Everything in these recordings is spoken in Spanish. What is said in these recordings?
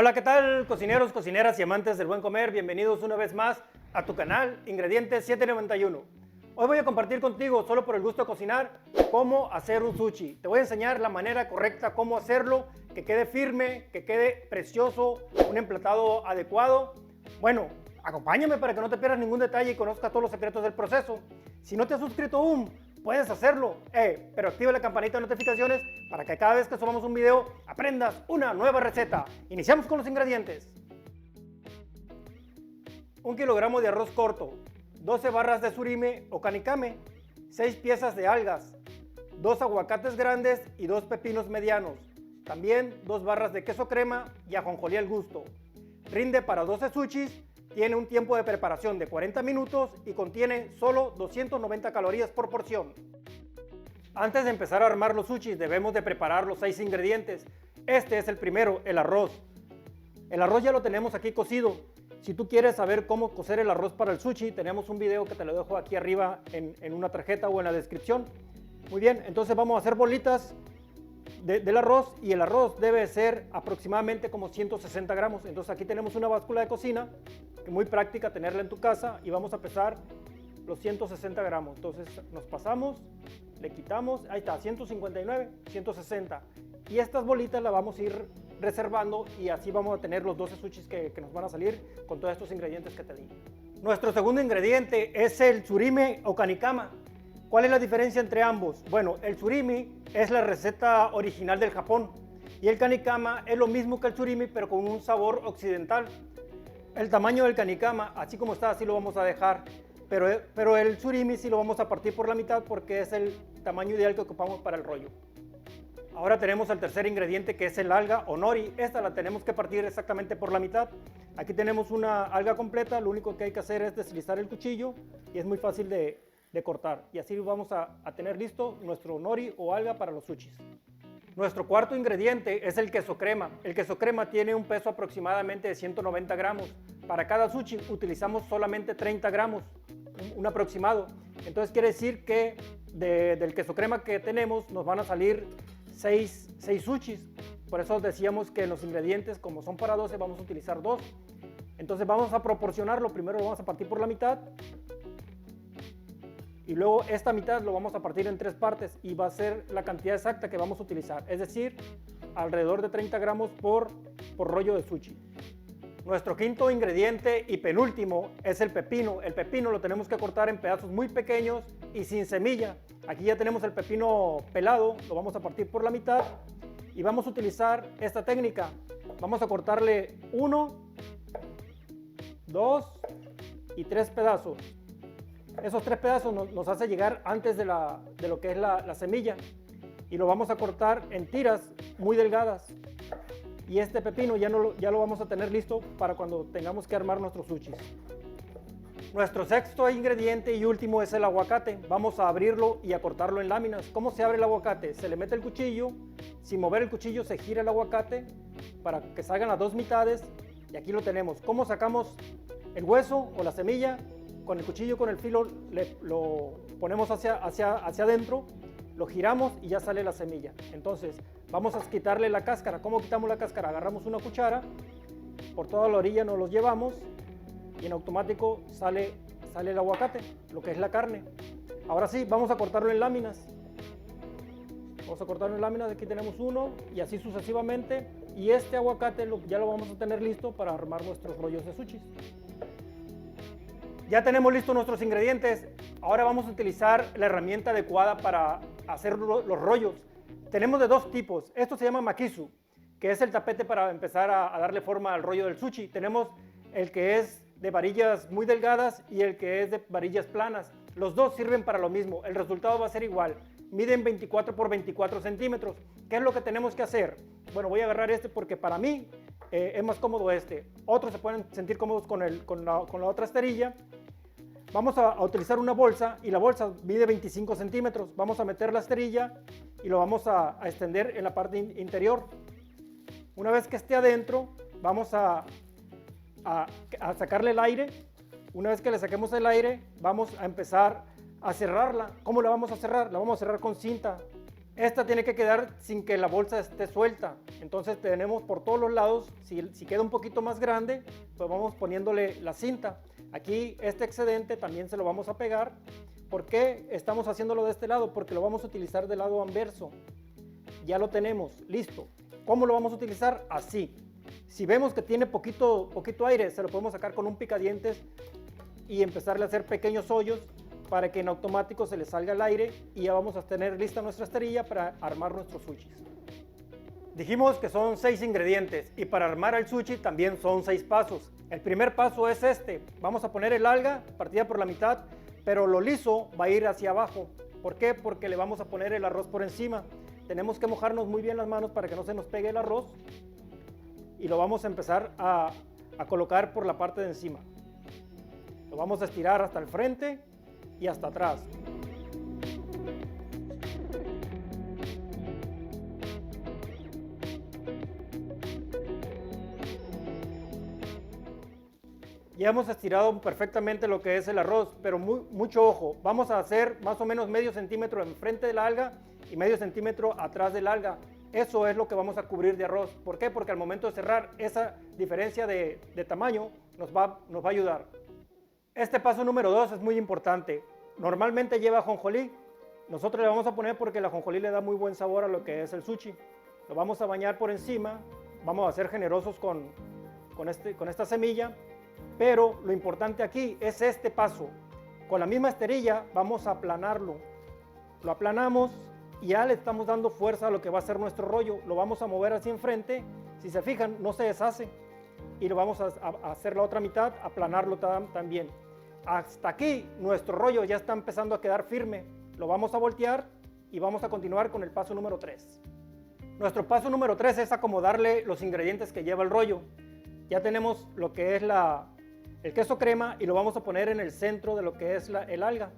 Hola, ¿qué tal, cocineros, cocineras y amantes del buen comer? Bienvenidos una vez más a tu canal Ingredientes 791. Hoy voy a compartir contigo, solo por el gusto de cocinar, cómo hacer un sushi. Te voy a enseñar la manera correcta, cómo hacerlo, que quede firme, que quede precioso, un emplatado adecuado. Bueno, acompáñame para que no te pierdas ningún detalle y conozcas todos los secretos del proceso. Si no te has suscrito aún, puedes hacerlo, pero activa la campanita de notificaciones para que cada vez que subamos un video aprendas una nueva receta. Iniciamos con los ingredientes. 1 kilogramo de arroz corto, 12 barras de surimi o kanikame, 6 piezas de algas, 2 aguacates grandes y 2 pepinos medianos, también 2 barras de queso crema y ajonjolí al gusto. Rinde para 12 sushis. Tiene un tiempo de preparación de 40 minutos y contiene solo 290 calorías por porción. Antes de empezar a armar los sushis debemos de preparar los 6 ingredientes. Este es el primero, el arroz. El arroz ya lo tenemos aquí cocido. Si tú quieres saber cómo cocer el arroz para el sushi, tenemos un video que te lo dejo aquí arriba en una tarjeta o en la descripción. Muy bien, entonces vamos a hacer bolitas del arroz y el arroz debe ser aproximadamente como 160 gramos. Entonces aquí tenemos una báscula de cocina, que muy práctica tenerla en tu casa, y vamos a pesar los 160 gramos. Entonces nos pasamos, le quitamos, ahí está, 159, 160. Y estas bolitas las vamos a ir reservando y así vamos a tener los 12 sushis que nos van a salir con todos estos ingredientes que te di. Nuestro segundo ingrediente es el surimi o kanikama. ¿Cuál es la diferencia entre ambos? Bueno, el surimi es la receta original del Japón y el kanikama es lo mismo que el surimi pero con un sabor occidental. El tamaño del kanikama, así como está, así lo vamos a dejar, pero el surimi sí lo vamos a partir por la mitad porque es el tamaño ideal que ocupamos para el rollo. Ahora tenemos el tercer ingrediente, que es el alga o nori. Esta la tenemos que partir exactamente por la mitad. Aquí tenemos una alga completa, lo único que hay que hacer es deslizar el cuchillo y es muy fácil de cortar. Y así vamos a tener listo nuestro nori o alga para los sushis. Nuestro cuarto ingrediente es el queso crema. El queso crema tiene un peso aproximadamente de 190 gramos. Para cada sushi utilizamos solamente 30 gramos, un aproximado. Entonces quiere decir que del queso crema que tenemos nos van a salir 6 sushis. Por eso decíamos que los ingredientes, como son para 12, vamos a utilizar 2. Entonces vamos a proporcionarlo. Primero lo vamos a partir por la mitad. Y luego esta mitad lo vamos a partir en 3 partes y va a ser la cantidad exacta que vamos a utilizar, es decir, alrededor de 30 gramos por rollo de sushi. Nuestro quinto ingrediente y penúltimo es el pepino. El pepino lo tenemos que cortar en pedazos muy pequeños y sin semilla. Aquí ya tenemos el pepino pelado, lo vamos a partir por la mitad y vamos a utilizar esta técnica. Vamos a cortarle 1, 2 y 3 pedazos. Esos 3 pedazos nos hace llegar antes de lo que es la semilla y lo vamos a cortar en tiras muy delgadas. Y este pepino ya lo vamos a tener listo para cuando tengamos que armar nuestros sushis. Nuestro sexto ingrediente y último es el aguacate. Vamos a abrirlo y a cortarlo en láminas. ¿Cómo se abre el aguacate? Se le mete el cuchillo, sin mover el cuchillo se gira el aguacate para que salgan las 2 mitades y aquí lo tenemos. ¿Cómo sacamos el hueso o la semilla? Con el cuchillo, con el filo, lo ponemos hacia adentro, lo giramos y ya sale la semilla. Entonces vamos a quitarle la cáscara. ¿Cómo quitamos la cáscara? Agarramos una cuchara, por toda la orilla nos los llevamos y en automático sale el aguacate, lo que es la carne. Ahora sí, vamos a cortarlo en láminas. Vamos a cortarlo en láminas, aquí tenemos uno y así sucesivamente. Y este aguacate ya lo vamos a tener listo para armar nuestros rollos de sushis. Ya tenemos listos nuestros ingredientes. Ahora vamos a utilizar la herramienta adecuada para hacer los rollos. Tenemos de 2 tipos. Esto se llama makisu, que es el tapete para empezar a darle forma al rollo del sushi. Tenemos el que es de varillas muy delgadas y el que es de varillas planas. Los dos sirven para lo mismo. El resultado va a ser igual. Miden 24 por 24 centímetros. ¿Qué es lo que tenemos que hacer? Bueno, voy a agarrar este porque para mí es más cómodo este. Otros se pueden sentir cómodos con la otra esterilla. Vamos a utilizar una bolsa y la bolsa mide 25 centímetros. Vamos a meter la esterilla y lo vamos a extender en la parte interior. Una vez que esté adentro, vamos a sacarle el aire. Una vez que le saquemos el aire, vamos a empezar a cerrarla. ¿Cómo la vamos a cerrar? La vamos a cerrar con cinta Esta tiene que quedar sin que la bolsa esté suelta. Entonces tenemos por todos los lados, si queda un poquito más grande, pues vamos poniéndole la cinta. Aquí este excedente también se lo vamos a pegar. ¿Por qué estamos haciéndolo de este lado? Porque lo vamos a utilizar del lado anverso. Ya lo tenemos, listo. ¿Cómo lo vamos a utilizar? Así. Si vemos que tiene poquito aire, se lo podemos sacar con un picadientes y empezarle a hacer pequeños hoyos para que en automático se le salga el aire y ya vamos a tener lista nuestra esterilla para armar nuestros sushis. Dijimos que son 6 ingredientes y para armar el sushi también son 6 pasos. El primer paso es este. Vamos a poner el alga partida por la mitad, pero lo liso va a ir hacia abajo. ¿Por qué? Porque le vamos a poner el arroz por encima. Tenemos que mojarnos muy bien las manos para que no se nos pegue el arroz y lo vamos a empezar a colocar por la parte de encima. Lo vamos a estirar hasta el frente y hasta atrás. Ya hemos estirado perfectamente lo que es el arroz, pero mucho ojo. Vamos a hacer más o menos medio centímetro enfrente de la alga y medio centímetro atrás del alga. Eso es lo que vamos a cubrir de arroz. ¿Por qué? Porque al momento de cerrar, esa diferencia de tamaño nos va a ayudar. Este paso número 2 es muy importante. Normalmente lleva ajonjolí. Nosotros le vamos a poner porque el ajonjolí le da muy buen sabor a lo que es el sushi. Lo vamos a bañar por encima. Vamos a ser generosos con esta semilla. Pero lo importante aquí es este paso. Con la misma esterilla vamos a aplanarlo. Lo aplanamos y ya le estamos dando fuerza a lo que va a ser nuestro rollo. Lo vamos a mover hacia enfrente. Si se fijan, no se deshace. Y lo vamos a hacer la otra mitad, aplanarlo también. Hasta aquí nuestro rollo ya está empezando a quedar firme. Lo vamos a voltear y vamos a continuar con el paso número 3. Nuestro paso número 3 es acomodarle los ingredientes que lleva el rollo. Ya tenemos lo que es el queso crema y lo vamos a poner en el centro de lo que es el alga.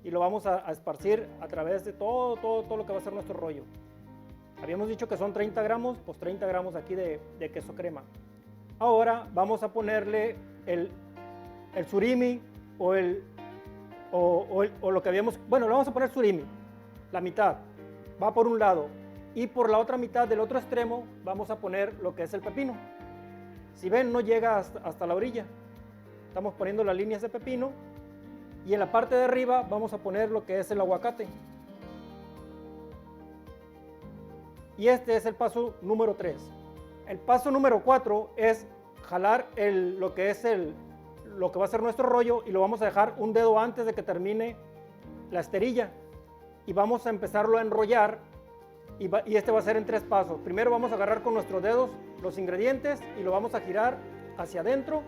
Y lo vamos a esparcir a través de todo lo que va a ser nuestro rollo. Habíamos dicho que son 30 gramos, pues 30 gramos aquí de queso crema. Ahora vamos a ponerle el surimi o lo que habíamos, bueno, le vamos a poner surimi, la mitad, va por un lado. Y por la otra mitad del otro extremo vamos a poner lo que es el pepino. Si ven, no llega hasta la orilla. Estamos poniendo las líneas de pepino. Y en la parte de arriba vamos a poner lo que es el aguacate. Y este es el paso número 3. El paso número 4 es jalar lo que va a ser nuestro rollo y lo vamos a dejar un dedo antes de que termine la esterilla. Y vamos a empezarlo a enrollar y este va a ser en 3 pasos. Primero vamos a agarrar con nuestros dedos los ingredientes y lo vamos a girar hacia adentro.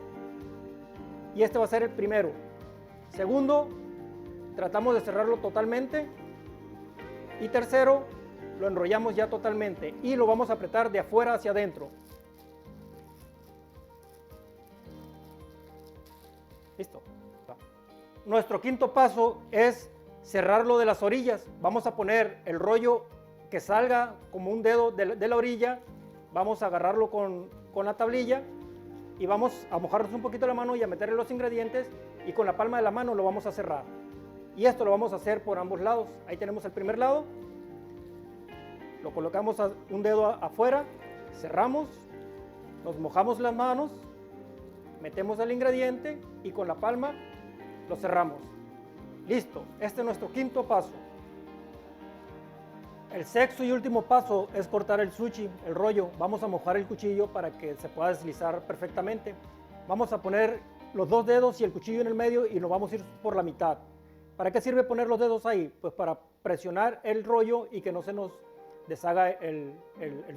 Y este va a ser el primero. Segundo, tratamos de cerrarlo totalmente. Y tercero, lo enrollamos ya totalmente y lo vamos a apretar de afuera hacia adentro. Listo. Nuestro quinto paso es cerrarlo de las orillas. Vamos a poner el rollo que salga como un dedo de la orilla. Vamos a agarrarlo con la tablilla y vamos a mojarnos un poquito la mano y a meterle los ingredientes y con la palma de la mano lo vamos a cerrar. Y esto lo vamos a hacer por ambos lados. Ahí tenemos el primer lado. Lo colocamos un dedo afuera, cerramos, nos mojamos las manos, metemos el ingrediente y con la palma lo cerramos. Listo, este es nuestro quinto paso. El sexto y último paso es cortar el sushi, el rollo. Vamos a mojar el cuchillo para que se pueda deslizar perfectamente. Vamos a poner los 2 dedos y el cuchillo en el medio y lo vamos a ir por la mitad. ¿Para qué sirve poner los dedos ahí? Pues para presionar el rollo y que no se nos deshaga el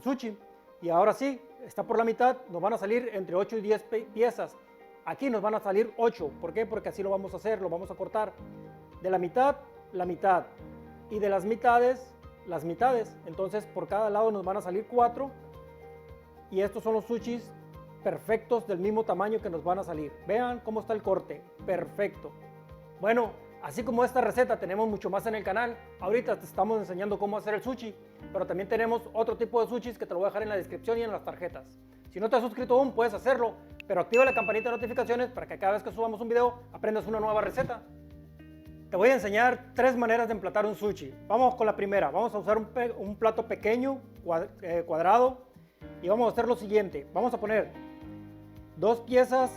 sushi. Y ahora sí, está por la mitad, nos van a salir entre 8 y 10 piezas. Aquí nos van a salir 8. ¿Por qué? Porque así lo vamos a hacer, lo vamos a cortar. De la mitad. Y de las mitades. Entonces por cada lado nos van a salir 4. Y estos son los sushis perfectos del mismo tamaño que nos van a salir. Vean cómo está el corte, perfecto. Bueno, así como esta receta tenemos mucho más en el canal. Ahorita te estamos enseñando cómo hacer el sushi, pero también tenemos otro tipo de sushis que te lo voy a dejar en la descripción y en las tarjetas. Si no te has suscrito aún, puedes hacerlo, pero activa la campanita de notificaciones para que cada vez que subamos un video aprendas una nueva receta. Te Te voy a enseñar 3 maneras de emplatar un sushi. Vamos con la primera. Vamos a usar un plato pequeño, cuadrado, y vamos a hacer lo siguiente. Vamos a poner 2 piezas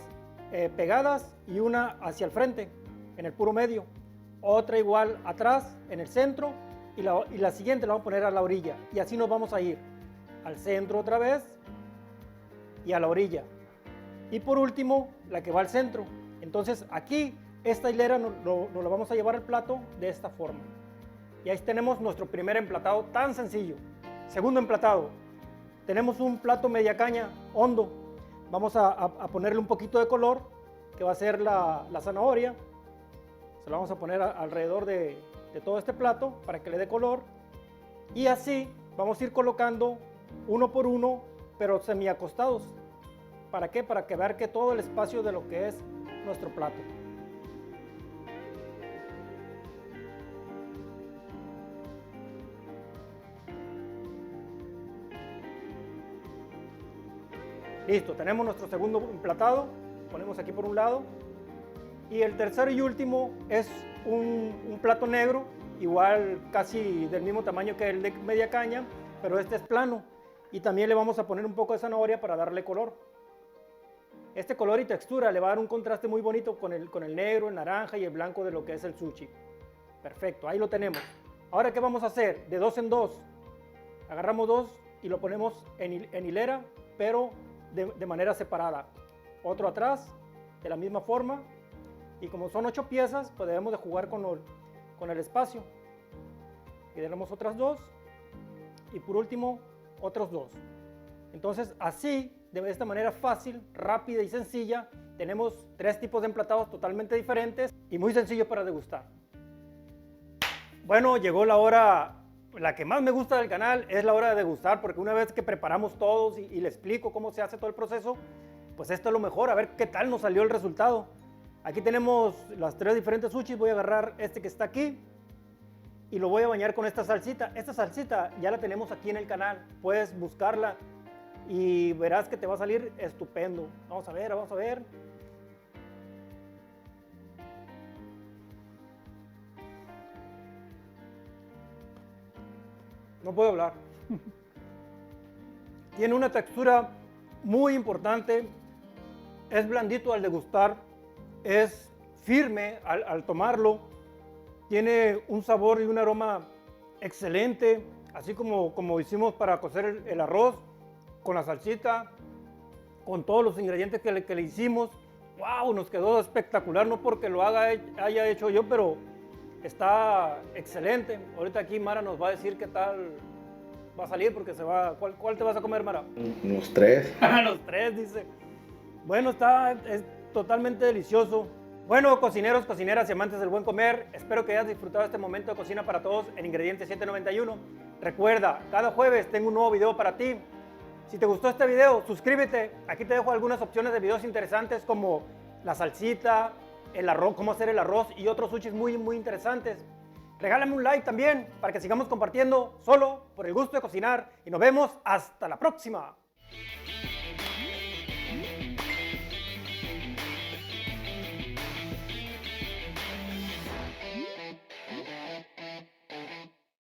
pegadas y una hacia el frente, en el puro medio. Otra igual atrás, en el centro, y la siguiente la vamos a poner a la orilla. Y así nos vamos a ir al centro otra vez y a la orilla. Y por último, la que va al centro. Entonces aquí, esta hilera nos la vamos a llevar al plato de esta forma. Y ahí tenemos nuestro primer emplatado tan sencillo. Segundo emplatado, tenemos un plato media caña hondo. Vamos a ponerle un poquito de color, que va a ser la zanahoria. Se la vamos a poner alrededor de todo este plato para que le dé color. Y así vamos a ir colocando uno por uno, pero semi acostados. ¿Para qué? Para que vean que todo el espacio de lo que es nuestro plato. Listo, tenemos nuestro segundo emplatado, ponemos aquí por un lado. Y el tercero y último es un plato negro, igual casi del mismo tamaño que el de media caña, pero este es plano. Y también le vamos a poner un poco de zanahoria para darle color. Este color y textura le va a dar un contraste muy bonito con el negro, el naranja y el blanco de lo que es el sushi. Perfecto, ahí lo tenemos. Ahora, ¿qué vamos a hacer? De 2 en 2. Agarramos 2 y lo ponemos en hilera, pero de manera separada. Otro atrás, de la misma forma. Y como son 8 piezas, pues debemos de jugar con el espacio. Y tenemos otras 2. Y por último, otros 2. Entonces, así, de esta manera fácil, rápida y sencilla, tenemos 3 tipos de emplatados totalmente diferentes y muy sencillos para degustar. Bueno, llegó la hora, la que más me gusta del canal, es la hora de degustar, porque una vez que preparamos todos y le explico cómo se hace todo el proceso, pues esto es lo mejor, a ver qué tal nos salió el resultado. Aquí tenemos las 3 diferentes sushis. Voy a agarrar este que está aquí y lo voy a bañar con esta salsita. Esta salsita ya la tenemos aquí en el canal, puedes buscarla y verás que te va a salir estupendo. Vamos a ver, vamos a ver. No puedo hablar. Tiene una textura muy importante, es blandito al degustar, es firme al tomarlo, tiene un sabor y un aroma excelente, así como hicimos para cocer el arroz, con la salsita, con todos los ingredientes que le hicimos. ¡Wow! Nos quedó espectacular, no porque lo haya hecho yo, pero está excelente. Ahorita aquí Mara nos va a decir qué tal va a salir, porque se va. ¿Cuál te vas a comer, Mara? Los 3. Los 3, dice. Bueno, es totalmente delicioso. Bueno, cocineros, cocineras y amantes del buen comer, espero que hayas disfrutado este momento de cocina para todos en Ingredientes 791. Recuerda, cada jueves tengo un nuevo video para ti. Si te gustó este video, suscríbete. Aquí te dejo algunas opciones de videos interesantes como la salsita, el arroz, cómo hacer el arroz y otros sushis muy interesantes. Regálame un like también para que sigamos compartiendo solo por el gusto de cocinar y nos vemos hasta la próxima.